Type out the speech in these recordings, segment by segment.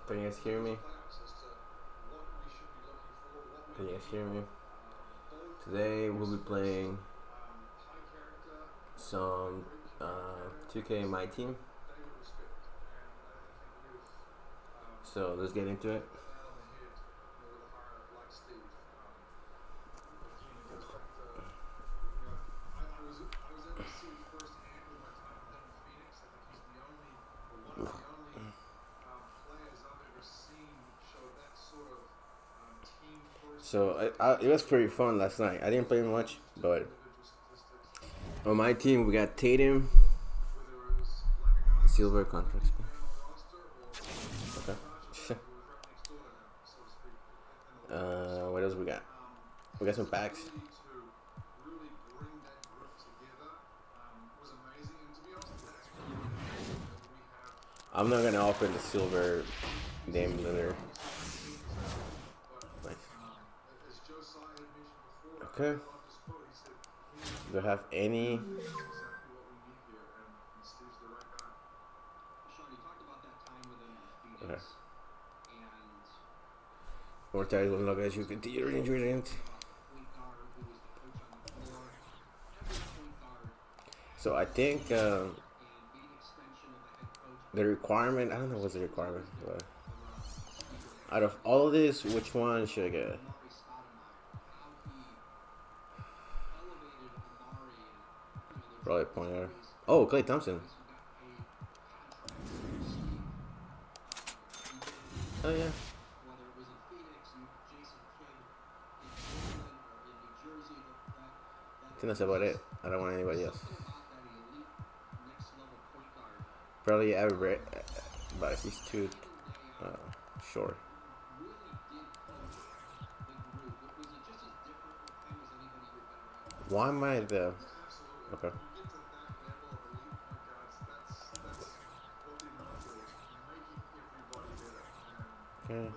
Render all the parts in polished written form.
Can you guys hear me? Can you guys hear me? Today we'll be playing some 2K My Team. So let's get into it. So it was pretty fun last night. I didn't play much, but on my team we got Tatum, silver contracts. Okay. What else we got? We got some packs. I'm not gonna open the silver Dame Lillard. Okay. Do I have any? Okay. More tired will not as you continue your injury. So I think the requirement, I don't know what's the requirement, but out of all of this, which one should I get? Probably pointer. Oh, Klay Thompson. Oh yeah. I think that's about it. I don't want anybody else. Probably Barrett, but he's too short. Why am I the? Okay. Okay.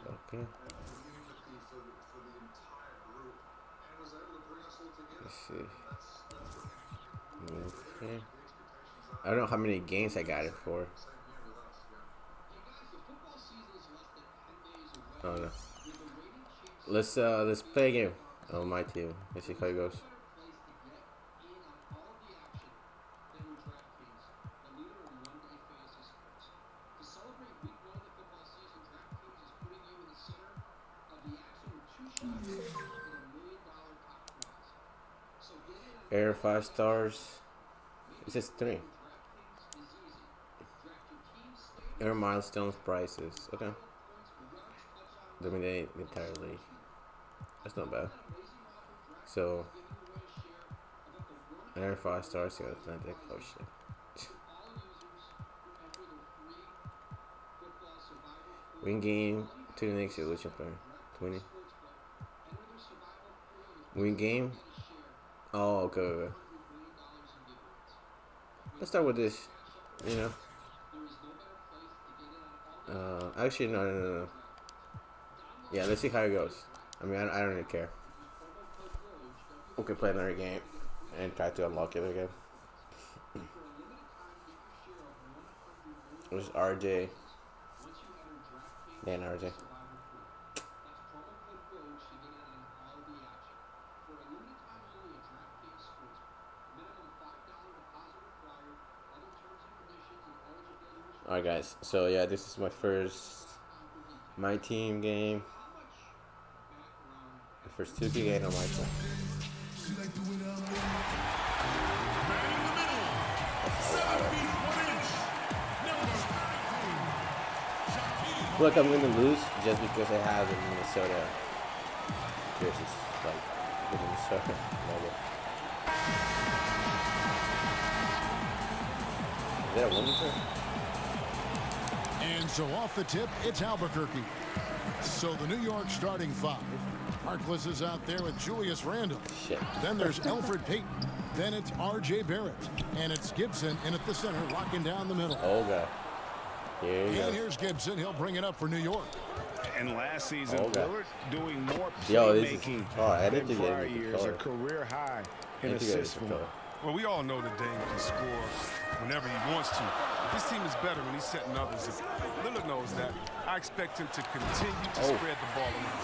Okay. Let's see. Okay. I don't know how many games I got it for. Oh no. Let's play a game on my team. Let's see how it goes. Air 5 stars. It says 3. Air milestones prices. Okay. Dominate the entire league. That's not bad. So Air 5 stars to Atlantic. Oh shit. Win game to the next evolution player. 20. Win game. Oh, okay. Let's start with this. You know. Actually, no. Yeah, let's see how it goes. I mean, I don't really care. We can play another game and try to unlock it again. There's RJ. Dan RJ. Alright guys, so yeah, this is my first My Team game. The first 2K game on my team. I feel like I'm gonna lose just because I have the Minnesota jerseys, like the Minnesota logo. Is that a Wilmington? And so off the tip, it's Albuquerque. So the New York starting 5. Harkless is out there with Julius Randle. Shit. Then there's Elfrid Payton. Then it's RJ Barrett. And it's Gibson in at the center, locking down the middle. Oh, God. Here you go. And here's Gibson. He'll bring it up for New York. And last season, Lillard doing more playmaking than prior years, a career high in assists. Well, we all know that Dame can score whenever he wants to. But this team is better when he's setting others. If Lillard knows that, I expect him to continue to spread the ball around.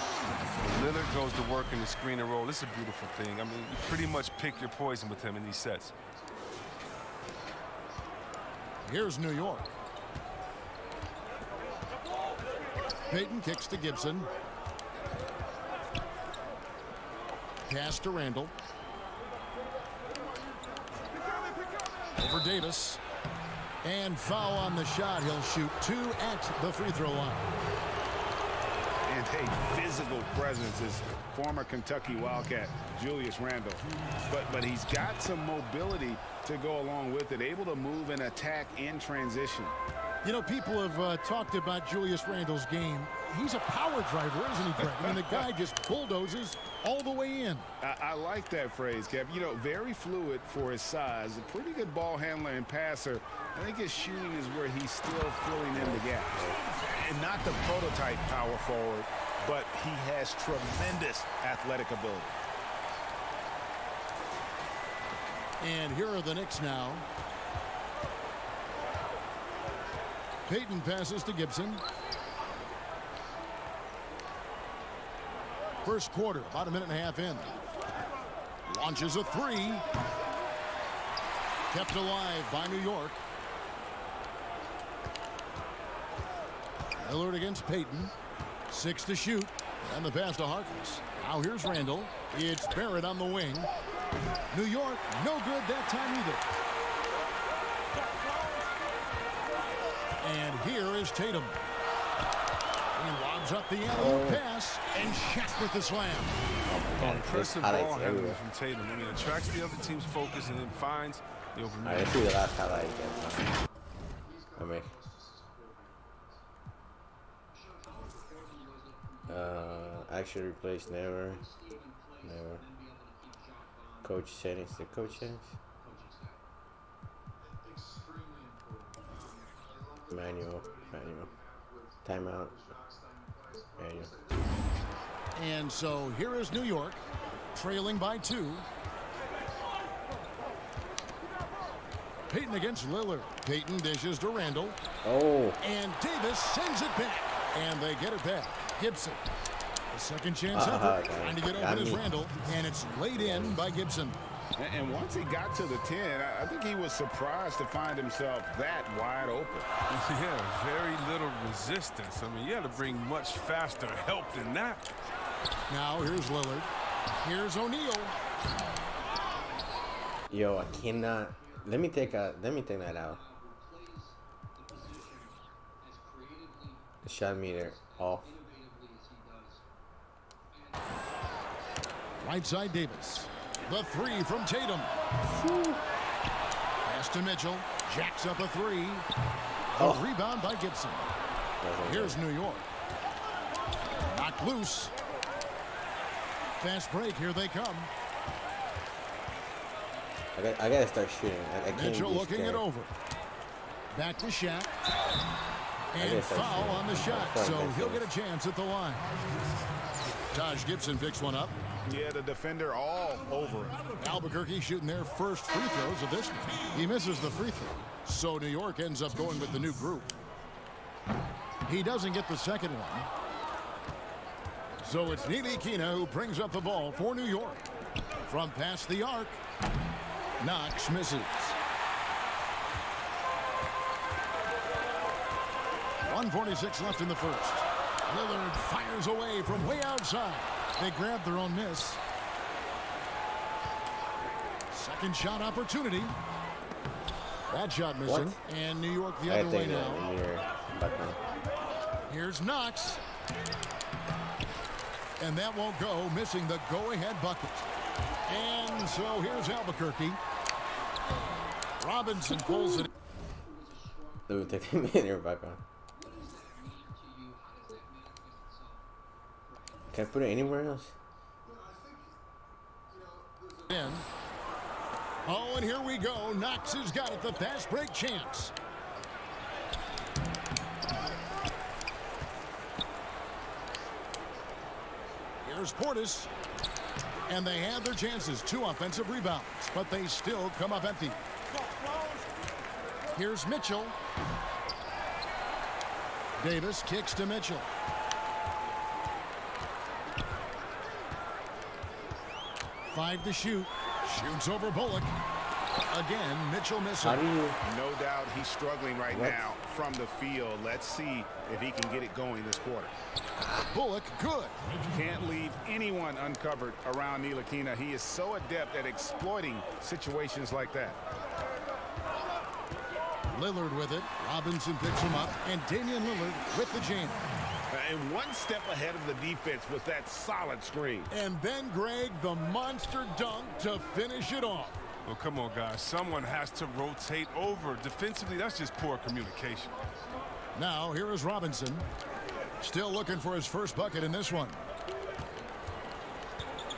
When Lillard goes to work in the screen and roll, it's a beautiful thing. I mean, you pretty much pick your poison with him in these sets. Here's New York. Payton kicks to Gibson. Pass to Randall. Over Davis. And foul on the shot. He'll shoot 2 at the free throw line. And a physical presence is former Kentucky Wildcat Julius Randle. But he's got some mobility to go along with it, able to move and attack in transition. You know, people have talked about Julius Randle's game. He's a power driver, isn't he, Greg? I mean, the guy just bulldozes all the way in. I like that phrase, Kev. You know, very fluid for his size. A pretty good ball handler and passer. I think his shooting is where he's still filling in the gaps. And not the prototype power forward, but he has tremendous athletic ability. And here are the Knicks now. Payton passes to Gibson. First quarter, about a minute and a half in. Launches a 3. Kept alive by New York. Lillard against Payton. 6 to shoot. And the pass to Harkless. Now here's Randall. It's Barrett on the wing. New York, no good that time either. And here is Tatum. He lobs up the alley pass, and Shaq with the slam. Impressive ball handling from Tatum. I mean, attracts the other team's focus and then finds the open man. I see the last highlight again. I mean, actually replaced never. Coach settings. The coach settings. Manual. Timeout. Manual. And so here is New York, trailing by 2. Payton against Lillard. Payton dishes to Randall. Oh. And Davis sends it back. And they get it back. Gibson. The second chance effort. Trying to get open is Randall. And it's laid in by Gibson. And once he got to the 10, I think he was surprised to find himself that wide open. Yeah, very little resistance. I mean, you had to bring much faster help than that. Now here's Lillard. Here's O'Neal. Yo, I cannot. Let me take that out. The shot meter off. Right side Davis. The 3 from Tatum. Pass to Mitchell. Jacks up a 3. A rebound by Gibson. Here's New York. Knocked loose. Fast break. Here they come. I gotta start shooting. I can't. Mitchell looking it over. Back to Shaq. And foul on the shot. So he'll get a chance at the line. Taj Gibson picks one up. Yeah, the defender all over it. Albuquerque shooting their first free throws of this one. He misses the free throw. So New York ends up going with the new group. He doesn't get the second one. So it's Ntilikina who brings up the ball for New York. From past the arc, Knox misses. 1:46 left in the first. Lillard fires away from way outside. They grab their own miss. Second shot opportunity. That shot missing. What? And New York the other way now. Here's Knox. And that won't go, missing the go-ahead bucket. And so here's Albuquerque. Robinson pulls it. Let me take the meter back on. Can I put it anywhere else? In. Oh, and here we go. Knox has got it. The fast break chance. Here's Portis. And they have their chances. 2 offensive rebounds, but they still come up empty. Here's Mitchell. Davis kicks to Mitchell. Five to shoot. Shoots over Bullock. Again, Mitchell missing. No doubt he's struggling right now from the field. Let's see if he can get it going this quarter. Bullock, good. Can't leave anyone uncovered around Nickeil. He is so adept at exploiting situations like that. Lillard with it. Robinson picks him up. And Damian Lillard with the jam. And one step ahead of the defense with that solid screen. And then Greg, the monster dunk to finish it off. Well, come on, guys. Someone has to rotate over. Defensively, that's just poor communication. Now, here is Robinson. Still looking for his first bucket in this one.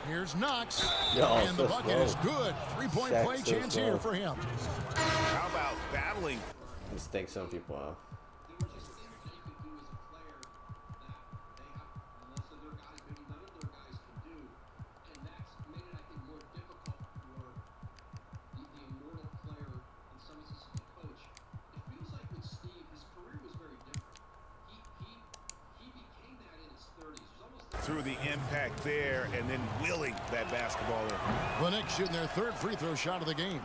Here's Knox. And the bucket is good. 3-point play chance here for him. How about battling? Let's take some people out. Through the impact there and then wheeling that basketball in. The Knicks shooting their 3rd free throw shot of the game.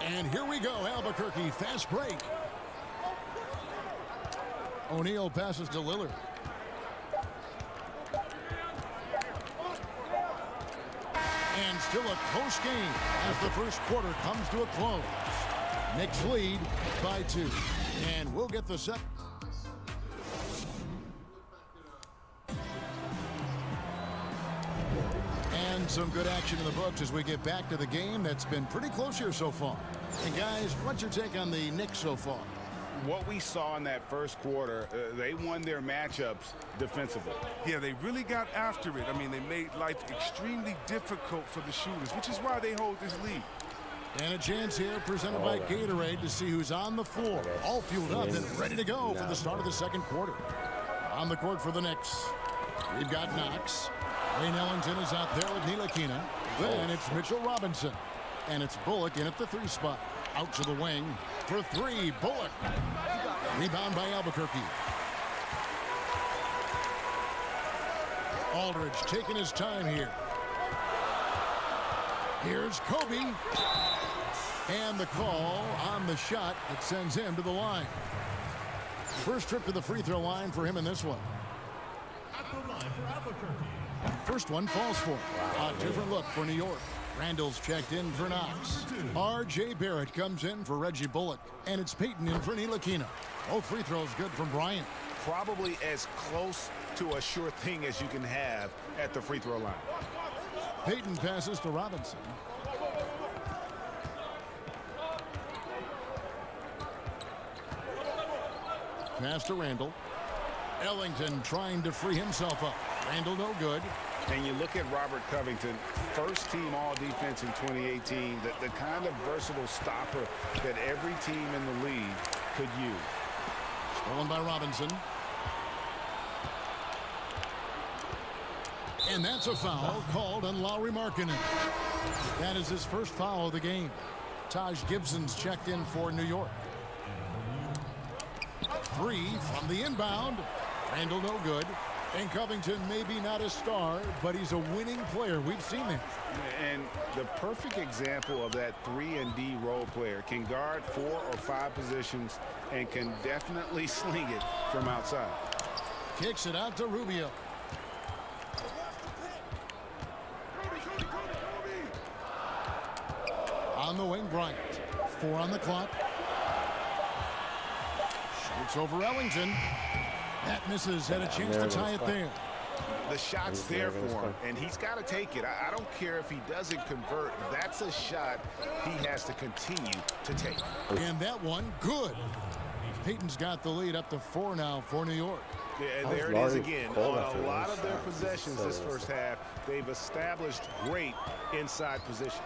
And here we go, Albuquerque, fast break. O'Neal passes to Lillard. And still a close game as the first quarter comes to a close. Knicks lead by 2. And we'll get the set. And some good action in the books as we get back to the game that's been pretty close here so far. And guys, what's your take on the Knicks so far? What we saw in that first quarter, they won their matchups defensively. Yeah, they really got after it. I mean, they made life extremely difficult for the shooters, which is why they hold this lead. And a chance here presented by Gatorade to see who's on the floor. All fueled up and ready to go for the start of the second quarter. On the court for the Knicks, we've got Knox. Wayne Ellington is out there with Nickeil. Then it's Mitchell Robinson. And it's Bullock in at the 3 spot. Out to the wing for 3. Bullock. Rebound by Albuquerque. Aldridge taking his time here. Here's Kobe. And the call on the shot that sends him to the line. First trip to the free throw line for him in this one. At the line for Albuquerque. First one falls for him. A different look for New York. Randall's checked in for Knox. R.J. Barrett comes in for Reggie Bullock. And it's Payton in for Nickeil. Both free throws good from Bryant. Probably as close to a sure thing as you can have at the free throw line. Payton passes to Robinson. Pass to Randall. Ellington trying to free himself up. Randall no good. And you look at Robert Covington, first team all defense in 2018, the kind of versatile stopper that every team in the league could use. Stolen by Robinson. And that's a foul called on Lauri Markkanen. That is his first foul of the game. Taj Gibson's checked in for New York. 3 from the inbound. Randall no good. And Covington maybe not a star, but he's a winning player. We've seen it. And the perfect example of that 3-and-D role player can guard 4 or 5 positions and can definitely sling it from outside. Kicks it out to Rubio. On the wing, Bryant. 4 on the clock. Shoots over Ellington. That misses. Had a chance to tie it there. The shot's there for him, and he's got to take it. I don't care if he doesn't convert. That's a shot he has to continue to take. And that one, good. Payton's got the lead up to 4 now for New York. Yeah, there it is again. On a lot of their possessions this first half, they've established great inside position.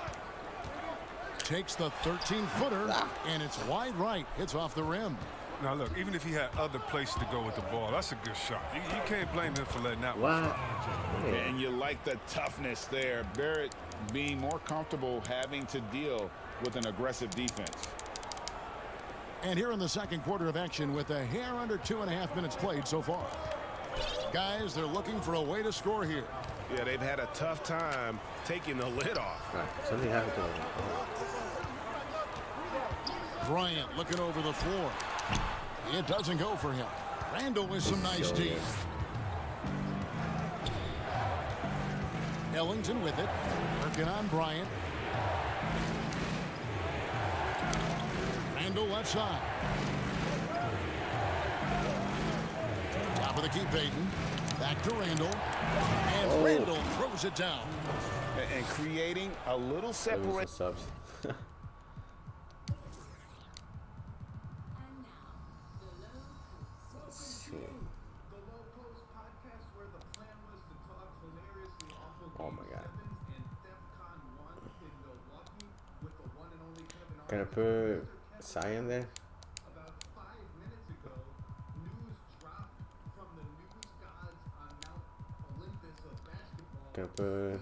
Takes the 13-footer, and it's wide right. It's off the rim. Now, look, even if he had other places to go with the ball, that's a good shot. You can't blame him for letting that one What? fly. Yeah. And you like the toughness there. Barrett being more comfortable having to deal with an aggressive defense. And here in the second quarter of action with a hair under 2.5 minutes played so far. Guys, they're looking for a way to score here. Yeah, they've had a tough time taking the lid off. All right, something happened to him. Bryant looking over the floor. It doesn't go for him. Randall with some nice D. Ellington with it. Working on Bryant. Randall left side. Top of the key, Payton. Back to Randall. And Randall throws it down. And creating a little separation. Subs. Oh my god. Can I put Cy in there? About 5 minutes ago, news dropped from the news gods on Mount Olympus of basketball. Can I put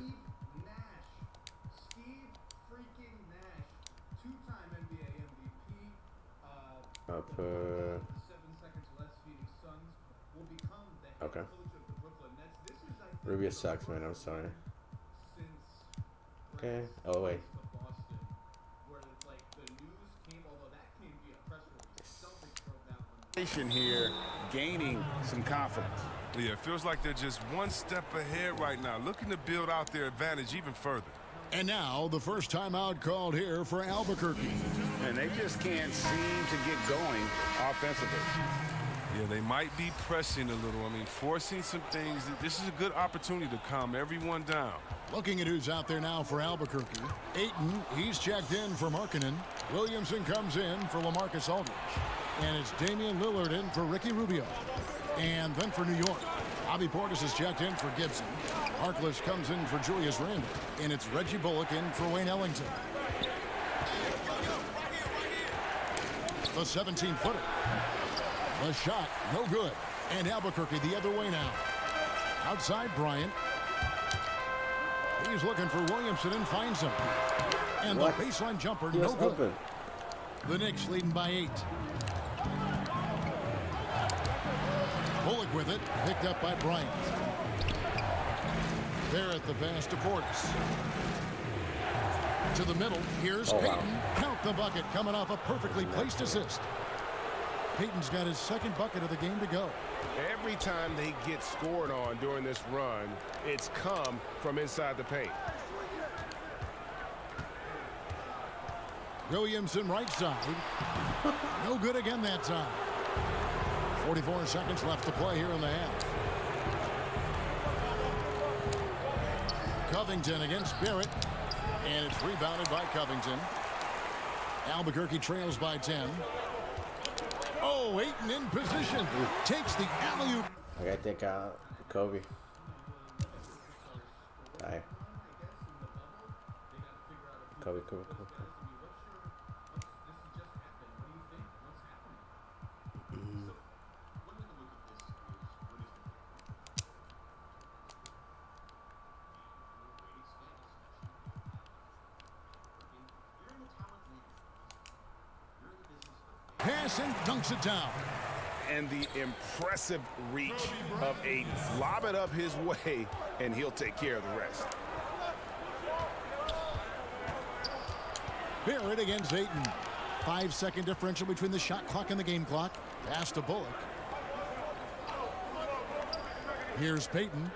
Steve freaking Nash, 2-time NBA MVP. I'll put 7 seconds less, Phoenix Suns will become the head okay. coach of the Brooklyn Nets. This is, I think, Rubio sucks, man. I'm sorry. since Okay. Oh wait. to Boston, where it's like the news came, although that came via press release. Celtics broke that one. Here, gaining some confidence. Yeah, it feels like they're just one step ahead right now, looking to build out their advantage even further. And now the first timeout called here for Albuquerque. And they just can't seem to get going offensively. Yeah, they might be pressing a little. I mean, forcing some things. This is a good opportunity to calm everyone down. Looking at who's out there now for Albuquerque. Ayton, he's checked in for Markkanen. Williamson comes in for LaMarcus Aldridge. And it's Damian Lillard in for Ricky Rubio. And then for New York, Bobby Portis is checked in for Gibson. Harkless comes in for Julius Randle. And it's Reggie Bullock in for Wayne Ellington. The 17-footer. The shot, no good. And Albuquerque the other way now. Outside Bryant. He's looking for Williamson and finds him. And What? the baseline jumper, He no was good. open. The Knicks leading by 8. Bullock with it, picked up by Bryant. Barrett the pass to Portis. To the middle, here's Oh, Payton. wow. Count the bucket, coming off a perfectly placed assist. Payton's got his second bucket of the game to go. Every time they get scored on during this run, it's come from inside the paint. Williamson right side. No good again that time. 44 seconds left to play here in the half. Covington against Barrett. And it's rebounded by Covington. Albuquerque trails by 10. Oh, Ayton in position. Takes the alley-oop. I gotta take out Kobe. Bye. Kobe. Pass and dunks it down. And the impressive reach of Ayton. Lob it up his way, and he'll take care of the rest. Barrett against Ayton. 5-second differential between the shot clock and the game clock. Pass to Bullock. Here's Payton.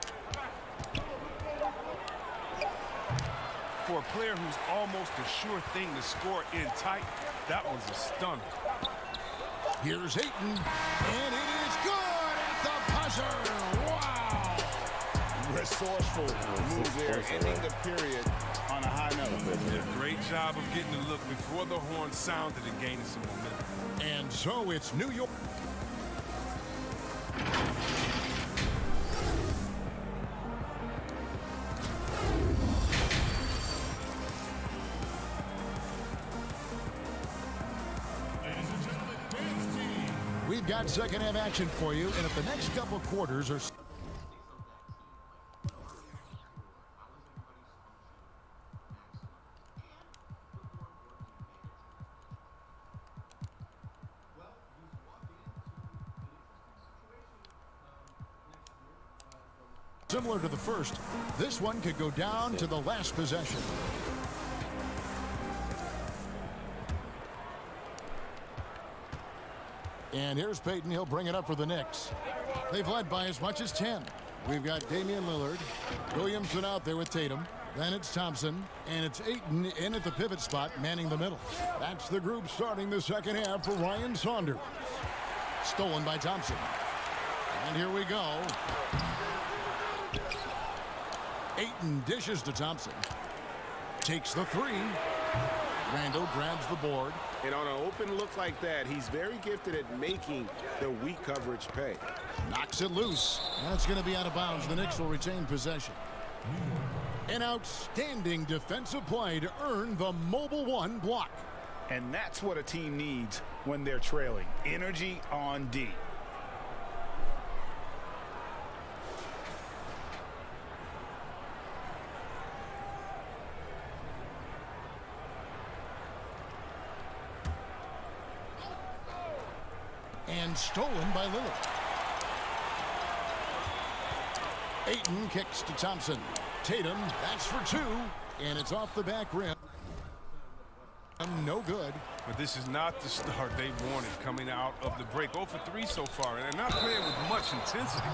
For a player who's almost a sure thing to score in tight, that was a stunner. Here's Ayton. And it is good at the buzzer. Wow. Resourceful move there, ending the period on a high note. Yeah, great job of getting the look before the horn sounded and gaining some momentum. And so it's New York. we've got second half action for you, and if the next couple quarters are... similar to the first, this one could go down to the last possession. And here's Payton. He'll bring it up for the Knicks. They've led by as much as 10. We've got Damian Lillard, Williamson out there with Tatum. Then it's Thompson, and it's Ayton in at the pivot spot, manning the middle. That's the group starting the second half for Ryan Saunders. Stolen by Thompson. And here we go. Ayton dishes to Thompson. Takes the three. Randall grabs the board. And on an open look like that, he's very gifted at making the weak coverage pay. Knocks it loose. And it's going to be out of bounds. The Knicks will retain possession. An outstanding defensive play to earn the mobile one block. And that's what a team needs when they're trailing. Energy on D. And stolen by Lillard. Ayton kicks to Thompson. Tatum, that's for two. And it's off the back rim. No good. But this is not the start they wanted coming out of the break. 0 for 3 so far, and they're not playing with much intensity.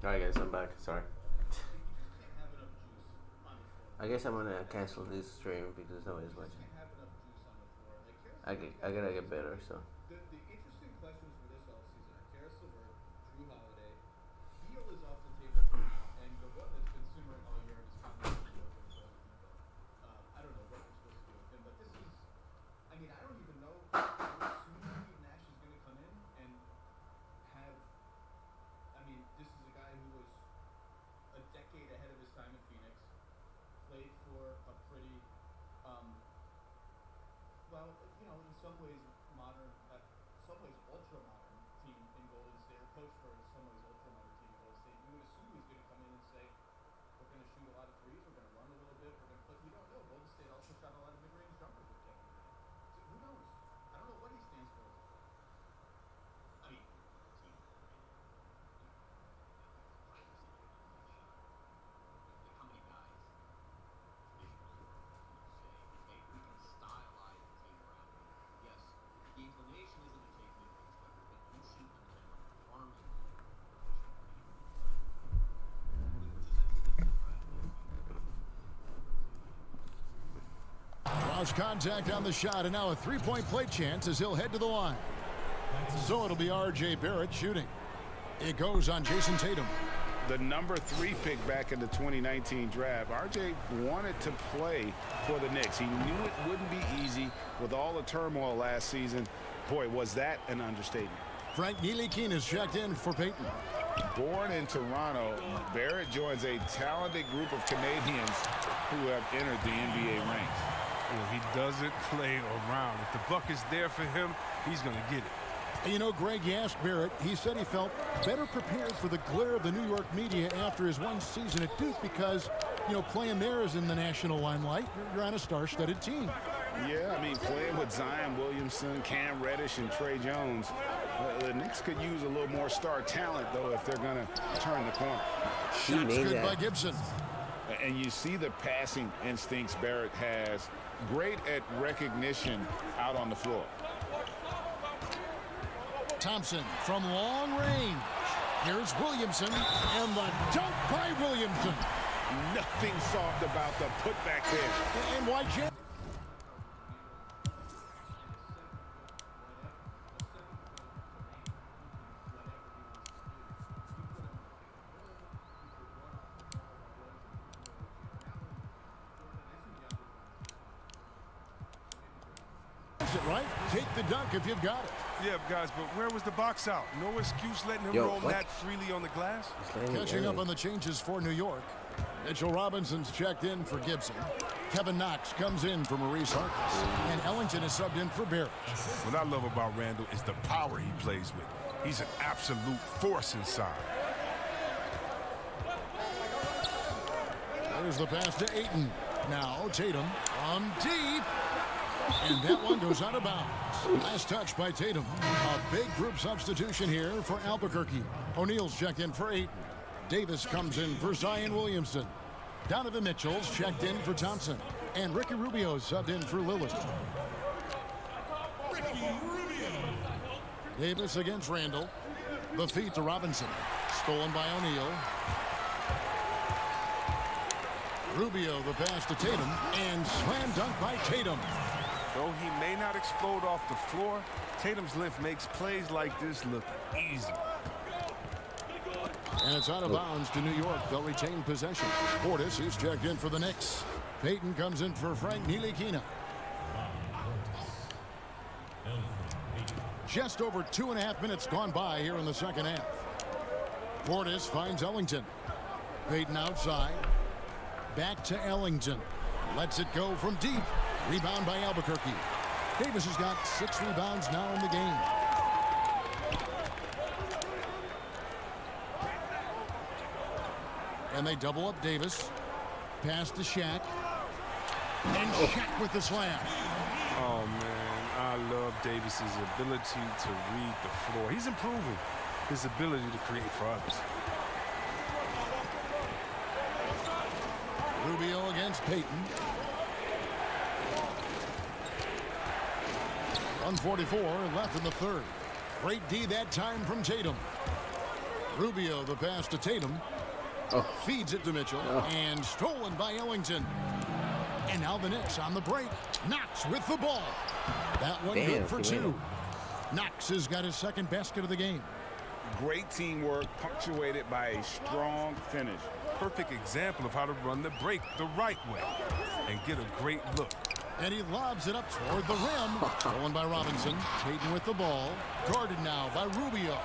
Alright guys, I'm back. Sorry. I guess I'm gonna cancel this stream because nobody's watching. I gotta get better, so. The interesting questions for this offseason are Karis LeVert, Drew Holiday. Heel is off the table for now, and the one that's been simmering all year is Kamala. I don't know what we're supposed to do with him, but this is, I mean, I don't even know how soon Steve Nash is going to come in and have, I mean, this is a guy who was a decade ahead of his time in Phoenix, played for a pretty, well, you know, in some ways modern, some ways ultra modern team in Golden State, or coach for some ways ultra modern team in Golden State. You would assume he's going to come in and say, we're going to shoot a lot of threes, we're going to run a little bit, we're going to put, you don't know. Golden State also shot a lot of mid-range jumpers with Kevin Durant. So who knows? I don't know what he stands for. I mean, team. How many guys? Say, hey, we can stylize the team around him. Yes, the inclination isn't to take mid-range jumpers, but you shoot them and arm them. Lost contact on the shot, and now a three-point play chance as he'll head to the line. So it'll be R.J. Barrett shooting. It goes on Jason Tatum. The number 3 pick back in the 2019 draft. RJ wanted to play for the Knicks. He knew it wouldn't be easy with all the turmoil last season. Boy, was that an understatement. Frank Ntilikina is checked in for Peyton. Born in Toronto, Barrett joins a talented group of Canadians who have entered the NBA ranks. Well, he doesn't play around. If the buck is there for him, he's going to get it. You know, Greg, you asked Barrett. He said he felt better prepared for the glare of the New York media after his one season at Duke because, you know, playing there is in the national limelight. You're on a star-studded team. Yeah, I mean, playing with Zion Williamson, Cam Reddish, and Trey Jones, the Knicks could use a little more star talent, though, if they're going to turn the corner. Shots good by Gibson. And you see the passing instincts Barrett has. Great at recognition out on the floor. Thompson from long range. Here's Williamson, and the dunk by Williamson. Nothing soft about the putback there. And why Jarrett? Right? Take the dunk if you've got it. Yeah, guys, but where was the box out? No excuse letting him roll that freely on the glass? Catching up on the changes for New York. Mitchell Robinson's checked in for Gibson. Kevin Knox comes in for Maurice Harkless. And Ellington is subbed in for Barrett. What I love about Randall is the power he plays with. He's an absolute force inside. There's the pass to Ayton. Now Tatum from deep. And that one goes out of bounds. Nice touch by Tatum. A big group substitution here for Albuquerque. O'Neal's checked in for Ayton. Davis comes in for Zion Williamson. Donovan Mitchell's checked in for Thompson. And Ricky Rubio's subbed in for Lillard. Davis against Randall. The feed to Robinson. Stolen by O'Neal. Rubio the pass to Tatum. And slam dunk by Tatum. Though he may not explode off the floor, Tatum's length makes plays like this look easy. And it's out of bounds to New York. They'll retain possession. Portis is checked in for the Knicks. Peyton comes in for Frank Ntilikina. Just over 2.5 minutes gone by here in the second half. Portis finds Ellington. Peyton outside. Back to Ellington. Lets it go from deep. Rebound by Albuquerque. Davis has got 6 rebounds now in the game. And they double up Davis. Pass to Shaq. And Shaq with the slam. Oh, man, I love Davis's ability to read the floor. He's improving his ability to create for others. Rubio against Peyton. 1:44 left in the third. Great D that time from Tatum. Rubio, the pass to Tatum. Feeds it to Mitchell. And stolen by Ellington. And now the Knicks on the break. Knox with the ball. That one good for two. Knox has got his second basket of the game. Great teamwork, punctuated by a strong finish. Perfect example of how to run the break the right way and get a great look. And he lobs it up toward the rim. Stolen by Robinson. Ayton with the ball. Guarded now by Rubio.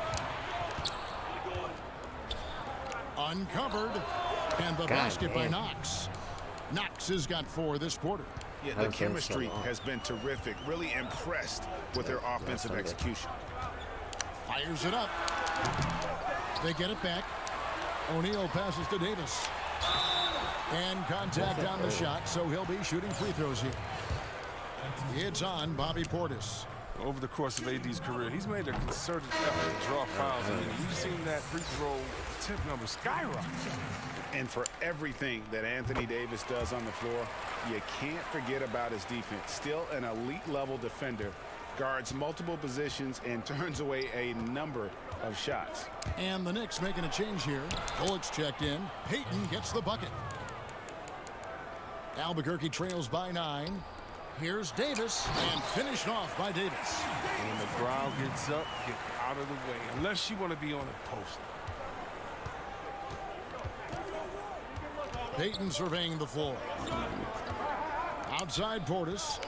Uncovered. And the basket by Knox. Knox has got 4 this quarter. Yeah, the chemistry has been terrific. Really impressed with their offensive execution. Fires it up. They get it back. O'Neal passes to Davis. And contact on the shot, so he'll be shooting free throws here. It's on Bobby Portis. Over the course of AD's career, he's made a concerted effort to draw fouls. I mean, you've seen that free throw attempt number skyrocket. And for everything that Anthony Davis does on the floor, you can't forget about his defense. Still an elite level defender, guards multiple positions and turns away a number of shots. And the Knicks making a change here. Bullock's checked in. Payton gets the bucket. Albuquerque trails by 9. Here's Davis, and finished off by Davis. When the crowd gets up, get out of the way, unless you want to be on a post. Payton surveying the floor. Outside Portis.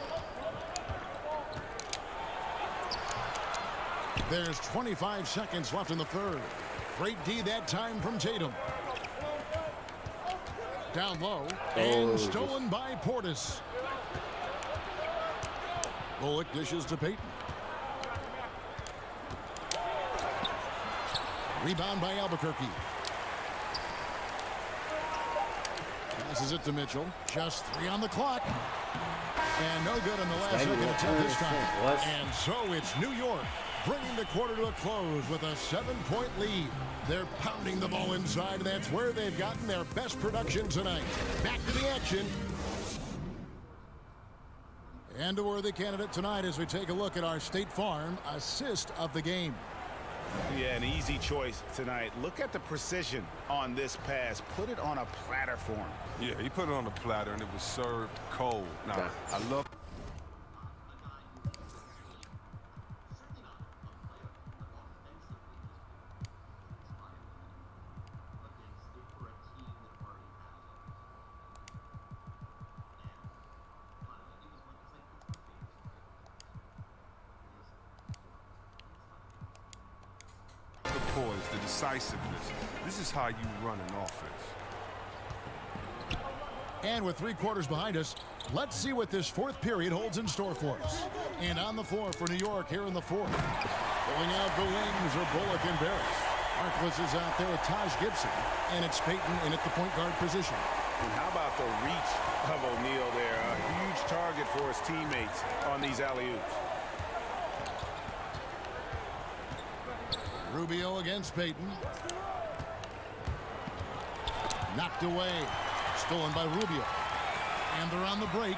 There's 25 seconds left in the third. Great D that time from Tatum. Down low, and stolen by Portis. Bullock dishes to Payton. Rebound by Albuquerque. Passes it to Mitchell. Just 3 on the clock. And no good on the last second attempt this time. And so it's New York bringing the quarter to a close with a 7-point lead. They're pounding the ball inside. That's where they've gotten their best production tonight. Back to the action. And a worthy candidate tonight as we take a look at our State Farm assist of the game. Yeah, an easy choice tonight. Look at the precision on this pass. Put it on a platter for him. Yeah, he put it on a platter and it was served cold. Now, I love... poise, the decisiveness. This is how you run an offense. And with 3 quarters behind us, let's see what this 4th period holds in store for us. And on the floor for New York here in the 4th. Going out the wings are Bullock and Barrett. Harkless is out there with Taj Gibson. And it's Payton in at the point guard position. And how about the reach of O'Neal there? A huge target for his teammates on these alley-oops. Rubio against Payton. Knocked away. Stolen by Rubio. And they're on the break.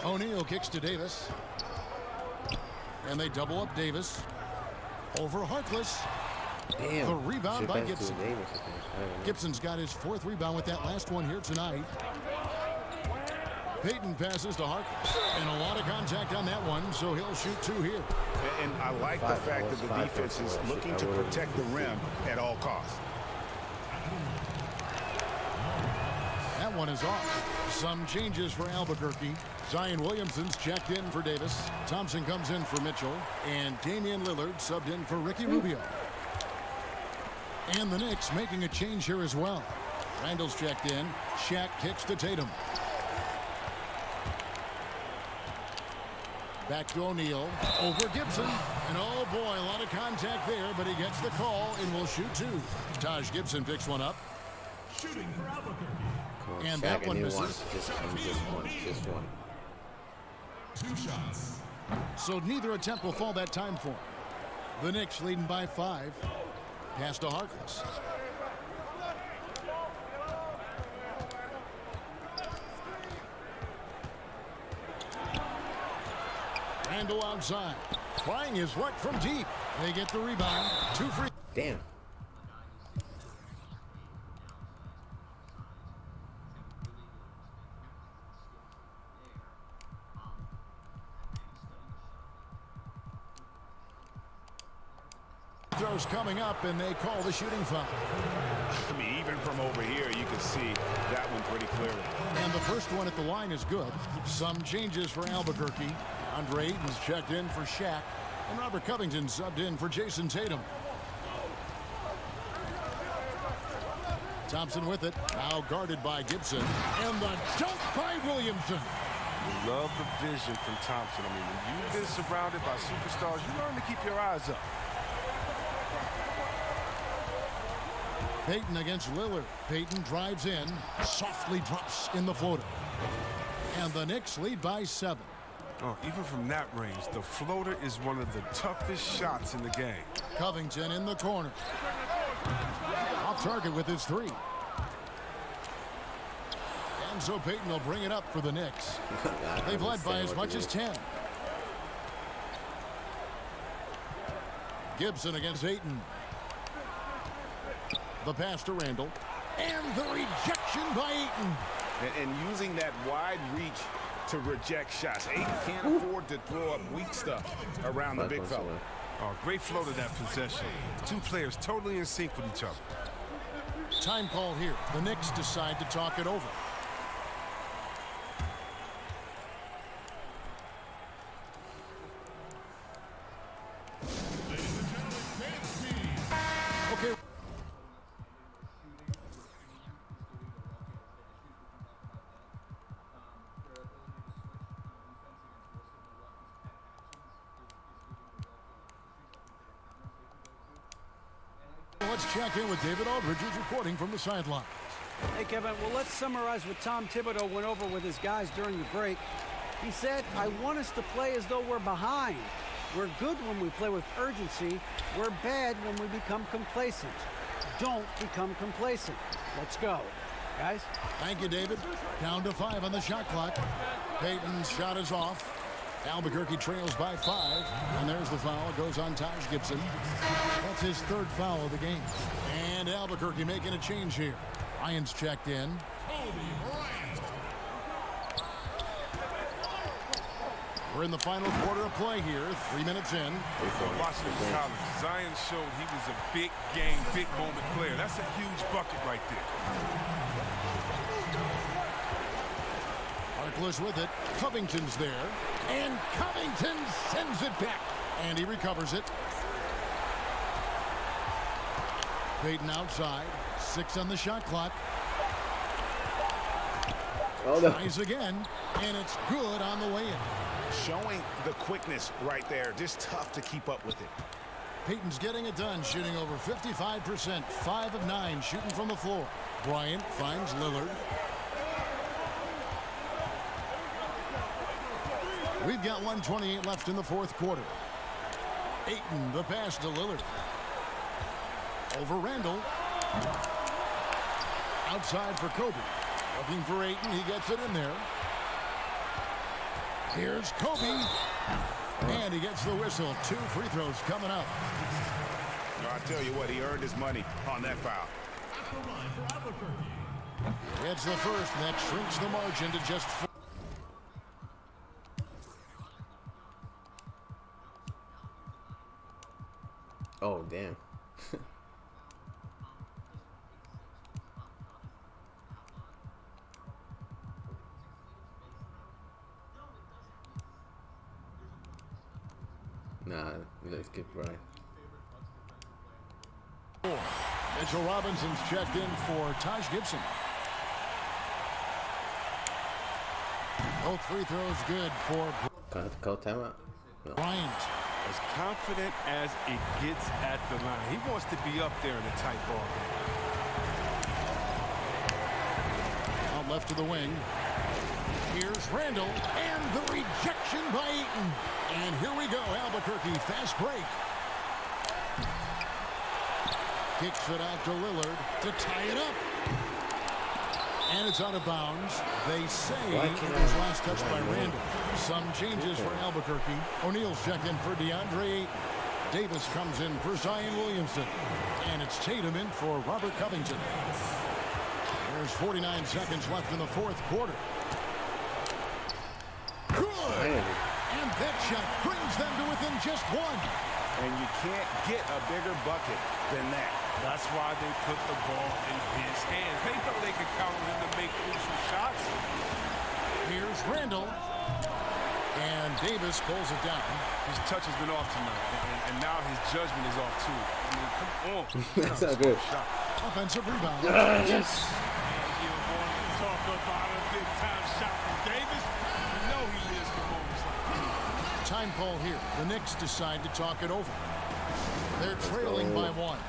O'Neal kicks to Davis. And they double up Davis. Over Harkless. Damn. The rebound by Gibson. Gibson's got his 4th rebound with that last one here tonight. Payton passes to Harkless. And a lot of contact on that one, so he'll shoot 2 here. And I like the fact that the defense is looking to protect the rim at all costs. That one is off. Some changes for Albuquerque. Zion Williamson's checked in for Davis. Thompson comes in for Mitchell. And Damian Lillard subbed in for Ricky Rubio. And the Knicks making a change here as well. Randall's checked in. Shaq kicks to Tatum. Back to O'Neal. Over Gibson. And oh boy, a lot of contact there, but he gets the call and will shoot 2. Taj Gibson picks one up. Shooting for Albuquerque. And that one misses. Just one. 2 shots. So neither attempt will fall that time for him. The Knicks leading by 5. Pass to Harkless. Randall outside. Trying his luck from deep. They get the rebound. 2 free. Damn. Throws coming up, and they call the shooting foul. I mean, even from over here, you can see that one pretty clearly. And the first one at the line is good. Some changes for Albuquerque. Andre Ayton's checked in for Shaq, and Robert Covington subbed in for Jason Tatum. Thompson with it, now guarded by Gibson, and the dunk by Williamson. Love the vision from Thompson. I mean, when you've been surrounded by superstars, you learn to keep your eyes up. Payton against Lillard. Payton drives in, softly drops in the floater. And the Knicks lead by 7. Oh, even from that range, the floater is one of the toughest shots in the game. Covington in the corner. Off target with his 3. And so Payton will bring it up for the Knicks. They've led by as much as 10. Gibson against Ayton. The pass to Randall. And the rejection by Ayton. And using that wide reach to reject shots. Ayton can't afford to throw up weak stuff around the big fella. Oh, great flow to that possession. Two players totally in sync with each other. Time call here. The Knicks decide to talk it over. Okay. Let's check in with David Aldridge, who's reporting from the sidelines. Hey, Kevin. Well, let's summarize what Tom Thibodeau went over with his guys during the break. He said, I want us to play as though we're behind. We're good when we play with urgency. We're bad when we become complacent. Don't become complacent. Let's go, guys. Thank you, David. Down to 5 on the shot clock. Payton's shot is off. Albuquerque trails by 5. And there's the foul. It goes on Taj Gibson. That's his 3rd foul of the game. And Albuquerque making a change here. Ryan's checked in. We're in the final quarter of play here. 3 minutes in. Watching him in college, Zion showed he was a big game, big moment player. That's a huge bucket right there. Harkless with it. Covington's there. And Covington sends it back. And he recovers it. Payton outside. 6 on the shot clock. Oh, no. Tries again. And it's good on the way in. Showing the quickness right there. Just tough to keep up with it. Payton's getting it done, shooting over 55%. 5 of 9 shooting from the floor. Bryant finds Lillard. We've got 1:28 left in the 4th quarter. Ayton, the pass to Lillard. Over Randall. Outside for Kobe. Looking for Ayton. He gets it in there. Here's Kobe. And he gets the whistle. 2 free throws coming up. I'll tell you what, he earned his money on that foul. It's the first. That shrinks the margin to just 4. Oh, damn. Nah, let's get Brian. Mitchell Robinson's checked in for Taj Gibson. Both free throws good for Call timeout? No. Bryant. As confident as it gets at the line. He wants to be up there in a tight ball game. Out left to the wing. Here's Randall. And the rejection by Ayton. And here we go. Albuquerque fast break. Kicks it out to Lillard to tie it up. And it's out of bounds. They say it was last touched by Randall. Some changes for Albuquerque. O'Neal's checked in for Deandre. Davis comes in for Zion Williamson. And it's Tatum in for Robert Covington. There's 49 seconds left in the fourth quarter. Good! And that shot brings them to within just one. And you can't get a bigger bucket than that. That's why they put the ball in his hands. They thought they could count on him to make crucial shots. Here's Randall. And Davis pulls it down. His touch has been off tonight, and now his judgment is off too. I mean, come on. That's not good. Shot. Offensive rebound. Yes. And you want to talk about a big-time shot from Davis? You know he lives for moments like that. Time call here. The Knicks decide to talk it over. They're trailing by one.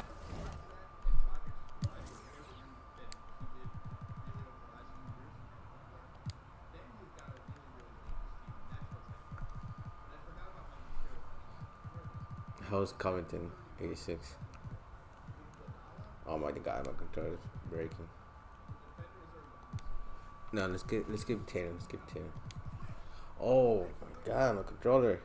How's Covington? 86. Oh my god, my controller's breaking. No, let's give Tatum. Let's give Tatum. Oh my god, my controller.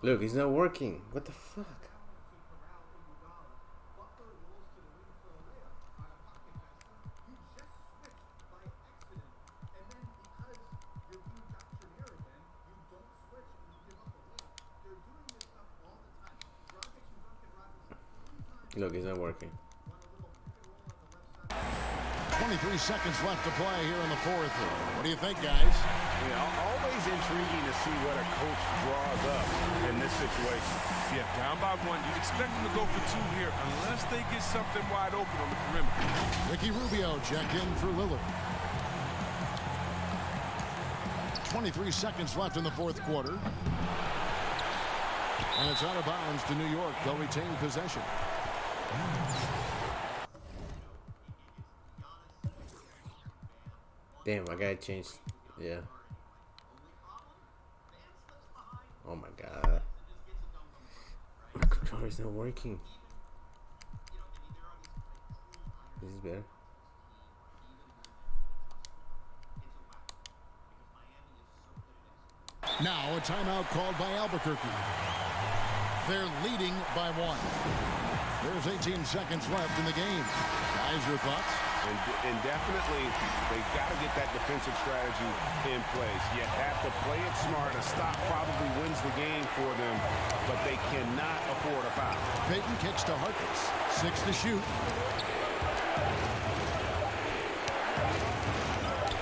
Look, he's not working. What the fuck? Look, he's not working. 23 seconds left to play here in the fourth. What do you think, guys? Yeah, always intriguing to see what a coach draws up in this situation. Yeah, down by one. You'd expect them to go for two here unless they get something wide open on the perimeter. Ricky Rubio checked in for Lillard. 23 seconds left in the fourth quarter. And it's out of bounds to New York. They'll retain possession. Damn, I gotta change. Yeah. Oh my god. My controller's not working. This is better. Now a timeout called by Albuquerque. They're leading by one. There's 18 seconds left in the game. Guys, your thoughts? And definitely, they've got to get that defensive strategy in place. You have to play it smart. A stop probably wins the game for them, but they cannot afford a foul. Payton kicks to Harkless. 6 to shoot.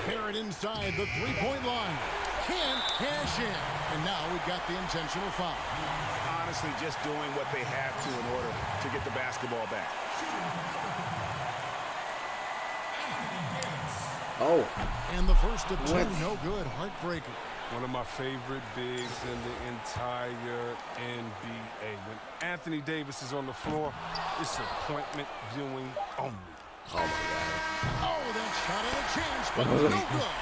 Barrett inside the three-point line. Can't cash in. And now we've got the intentional foul. Honestly, just doing what they have to in order to get the basketball back. Oh. And the first of two, no good. Heartbreaker. One of my favorite bigs in the entire NBA. When Anthony Davis is on the floor, it's appointment viewing only. Oh my god. Oh, that shot and a chance, but no good.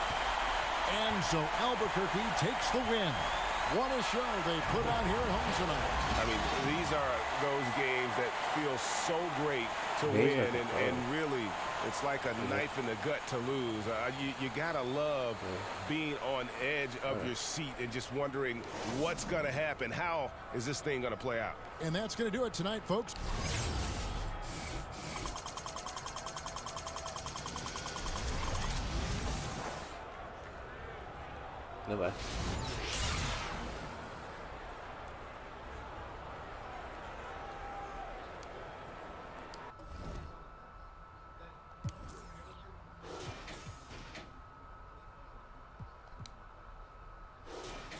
And so Albuquerque takes the win. What a show they put on here at home tonight. I mean, these are those games that feel so great to win, and really, it's like a knife in the gut to lose. You gotta love being on edge of your seat and just wondering what's gonna happen. How is this thing gonna play out? And that's gonna do it tonight, folks. Goodbye.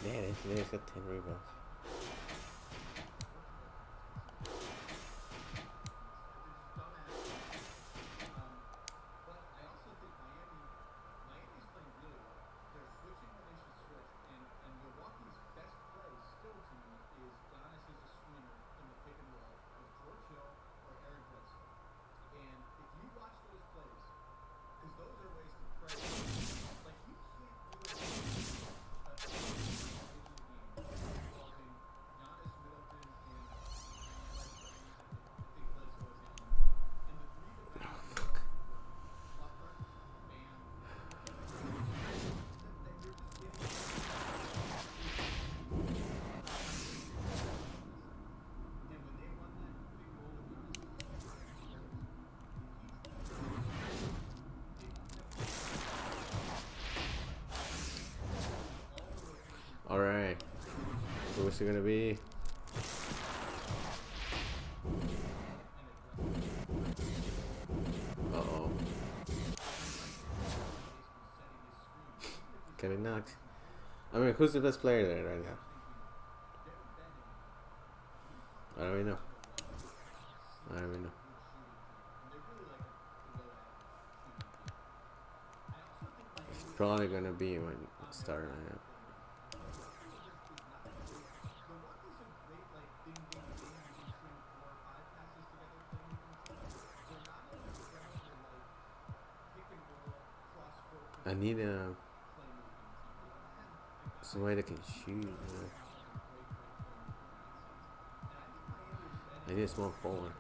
Man, he's got 10 rebounds. Alright. Who's it gonna be? Uh-oh. Getting knocked. I mean, who's the best player there right now? I don't even know. I don't even know. It's probably gonna be my starter lineup. I need somebody that can shoot. I need a small forward.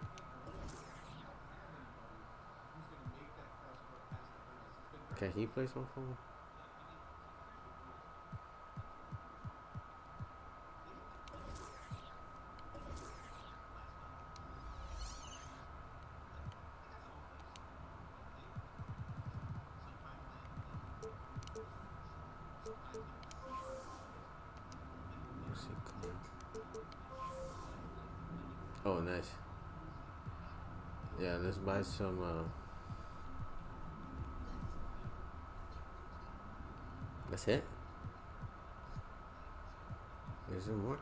Can he play small forward? Oh, nice. Yeah, let's buy some. That's it. There's some more.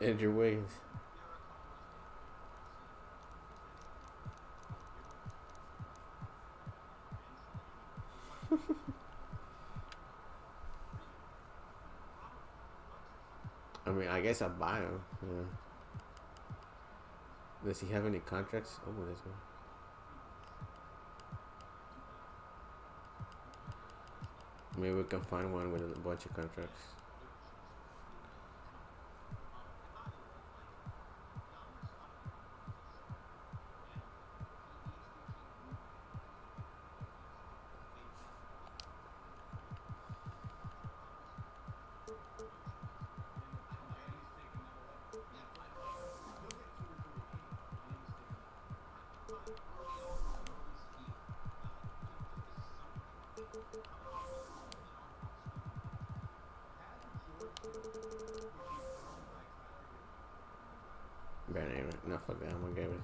Andrew Wiggins. I mean, I guess I'll buy him. Yeah. Does he have any contracts? Oh, let's go. Maybe we can find one with a bunch of contracts. No, fuck that. I'm gonna give it.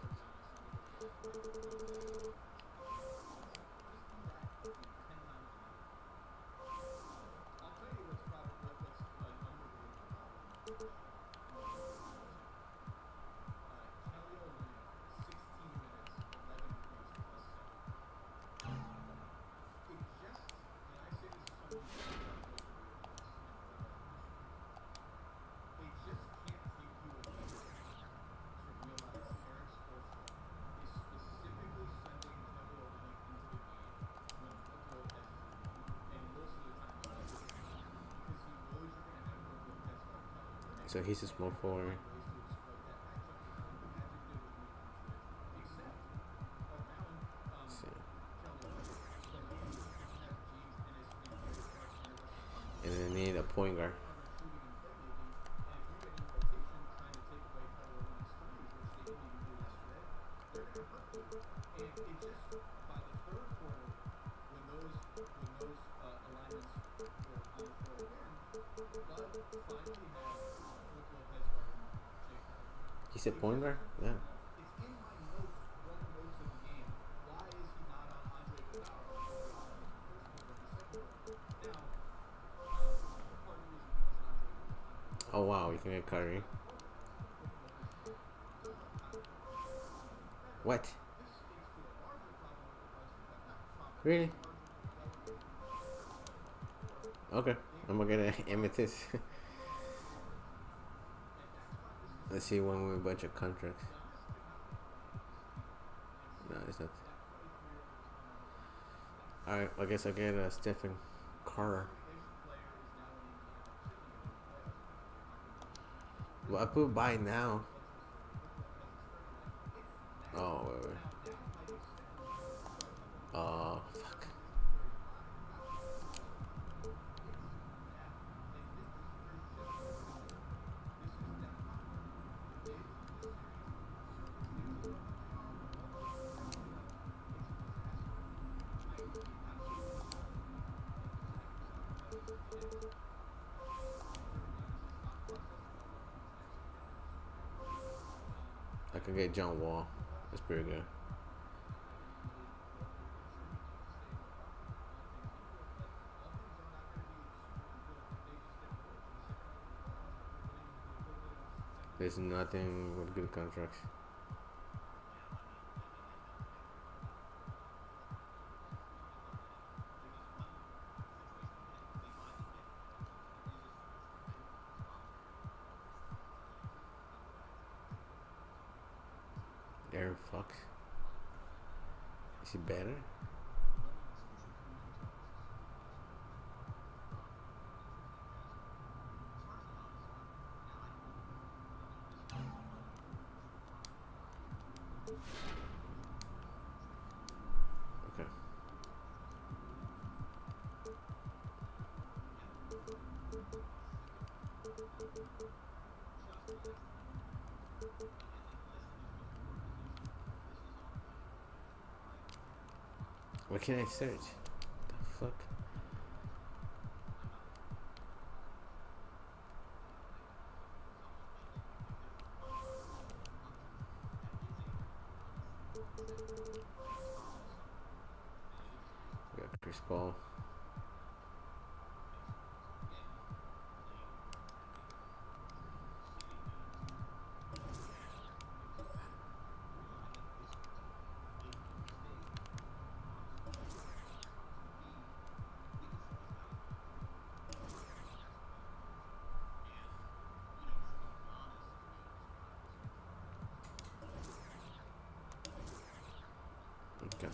So he's a small forward. And then they need a point guard. He said point guard? Yeah. Oh wow, you can get Curry. What? Really? Okay, I'm gonna get an amethyst. Let's see one with a bunch of contracts. No, it's not. Alright, I guess I'll get Stephen Carter. Well, I put buy now. Oh, wait, wait. Fuck. I can get John Wall. That's pretty good. There's nothing with good contracts. Aaron Fox. Is he better? Okay. What can I search? The fuck? We got Chris Paul. Okay.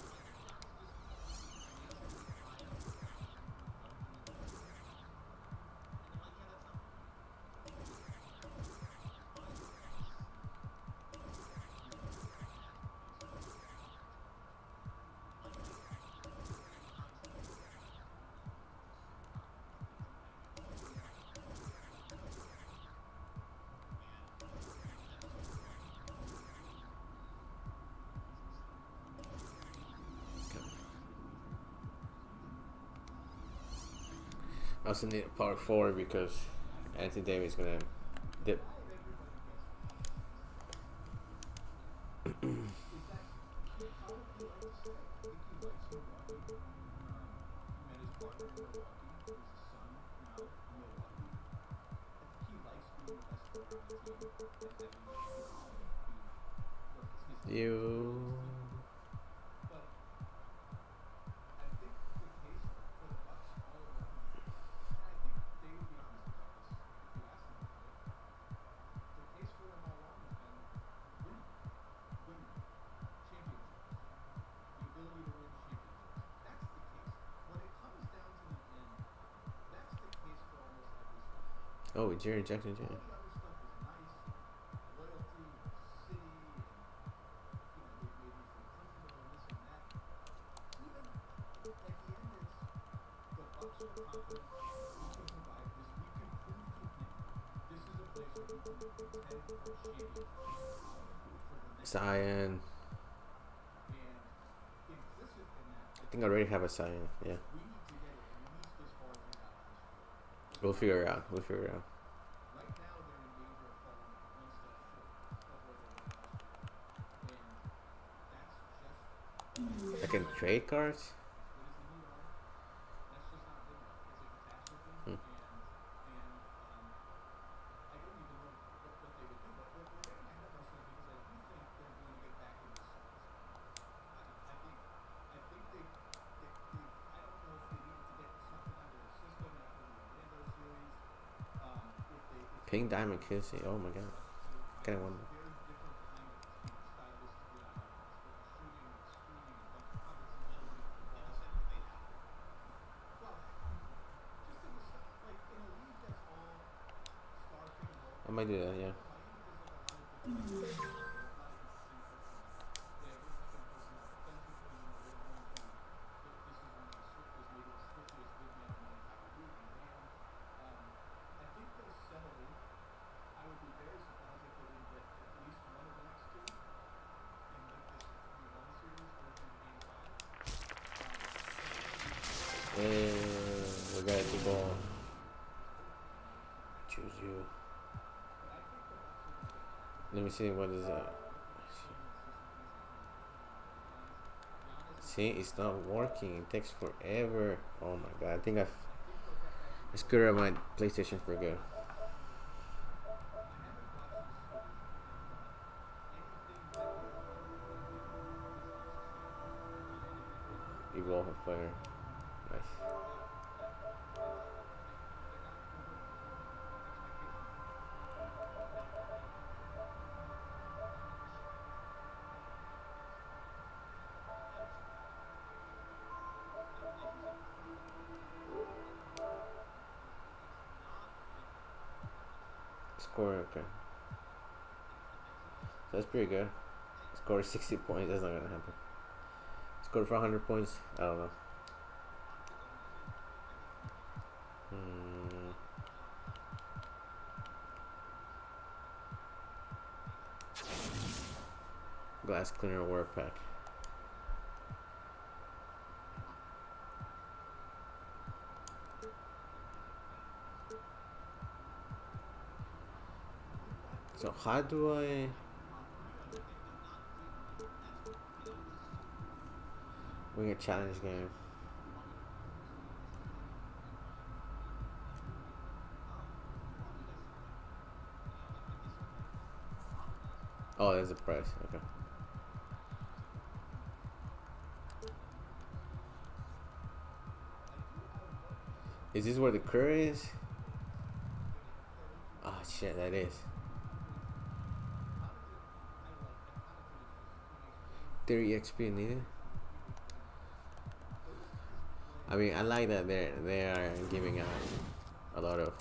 I also need a power forward because Anthony Davis is gonna dip. You. Oh, Jerry Jackson Jr. Zion. I think I already have a Zion. Yeah. We'll figure it out. We'll figure it out. I can trade cards. Pink Diamond Kissy. Oh my god. Kind of wonder. I might do that, yeah. We got the ball. Choose you. Let me see, what is that? See, it's not working. It takes forever. Oh my god, I think I screwed up my PlayStation for good. Evolve a player. Nice. Score, okay. That's pretty good. Score 60 points, that's not gonna happen. Score for 100 points, I don't know. Glass cleaner work pack. So how do I win a challenge game? Oh, there's a price. Okay. Is this where the curry is? Oh shit, that is. 30 XP needed. I mean, I like that they are giving out a lot of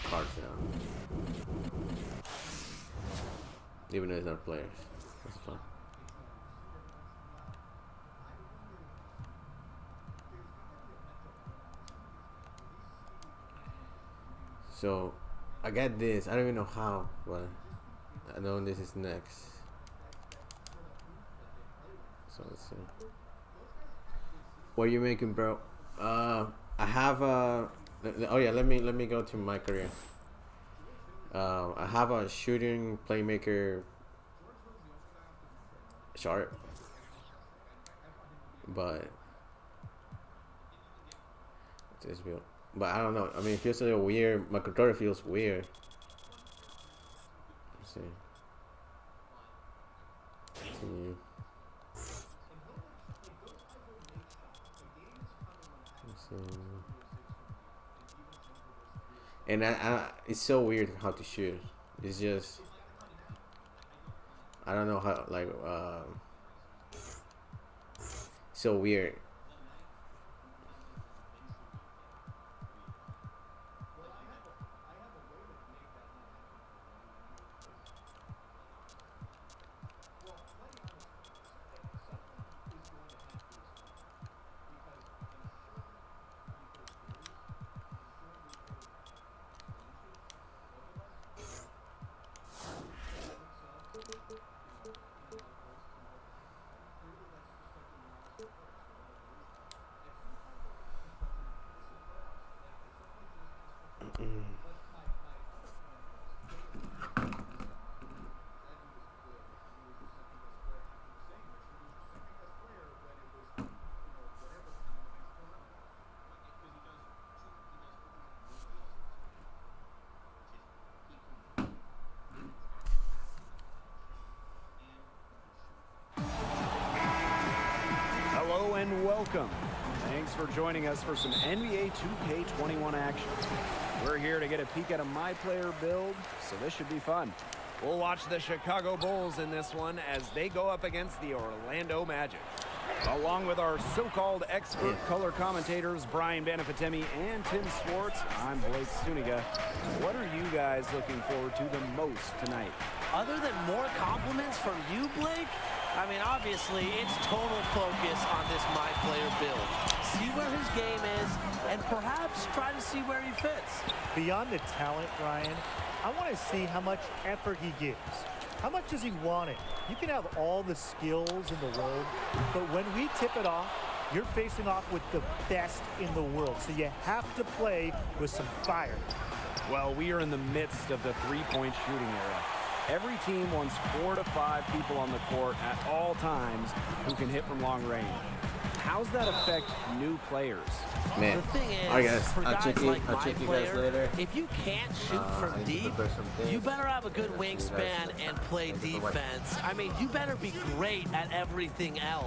cards now, even though it's not players. That's fun. So I got this. I don't even know how, but I know this is next. So let's see. What are you making, bro? I have a. Oh yeah, let me go to my career. I have a shooting playmaker chart, but this build. But I don't know. I mean, it feels a little weird. My controller feels weird. Let's see. Continue. And it's so weird how to shoot. It's just, I don't know how, like, so weird. And welcome. Thanks for joining us for some NBA 2K21 action. We're here to get a peek at a My Player build, so this should be fun. We'll watch the Chicago Bulls in this one as they go up against the Orlando Magic. Along with our so-called expert color commentators, Brian Banafitemi and Tim Swartz, I'm Blake Suniga. What are you guys looking forward to the most tonight? Other than more compliments from you, Blake, I mean, obviously, it's total focus on this my player build. See where his game is, and perhaps try to see where he fits. Beyond the talent, Ryan, I want to see how much effort he gives. How much does he want it? You can have all the skills in the world, but when we tip it off, you're facing off with the best in the world. So you have to play with some fire. Well, we are in the midst of the three-point shooting era. Every team wants 4 to 5 people on the court at all times who can hit from long range. How's that affect new players? Man, The thing is, I guess for I'll guys check like I'll my check you player, guys later. if you can't shoot I from need to deep, prepare some things. you better have a good Yeah, you guys wingspan and play defense. I mean, you better be great at everything else